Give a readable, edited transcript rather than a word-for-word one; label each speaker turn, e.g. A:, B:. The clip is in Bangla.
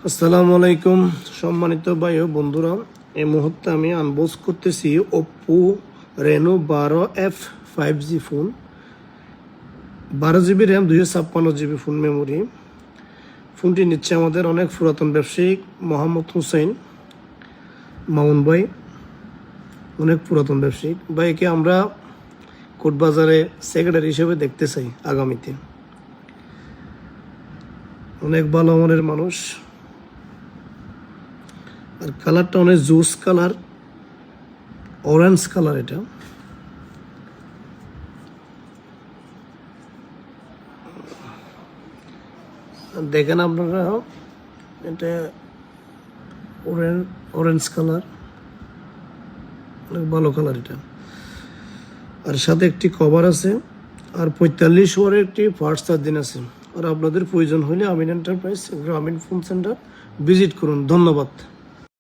A: আসসালামু আলাইকুম সম্মানিত ভাই ও বন্ধুরা, এই মুহূর্তে আমি আনবক্স করতেছি Oppo Reno 12F5G phone, 12 GB RAM, 256 GB phone memory. ফোনটি নিচ্ছে আমাদের অনেক পুরাতন ব্যবসায়িক মোহাম্মদ হুসাইন মামুন ভাই, অনেক পুরাতন ব্যবসায়িক ভাইকে আমরা কোটবাজারে সেক্রেটারি হিসেবে দেখতে চাই আগামীতে। অনেক ভালো মনের মানুষ, আর কালারটা অনেক জুস কালার, অরেঞ্জ কালার। এটা দেখেন আপনারা, এটা অরেঞ্জ কালার, অনেক ভালো কালার এটা। আর সাথে একটি কভার আছে, আর 45 ওয়াটের একটি ফাস্ট চার্জিং আছে। আর আপনাদের প্রয়োজন হলে আমিন এন্টারপ্রাইজ গ্রামীণ ফোন সেন্টার ভিজিট করুন। ধন্যবাদ।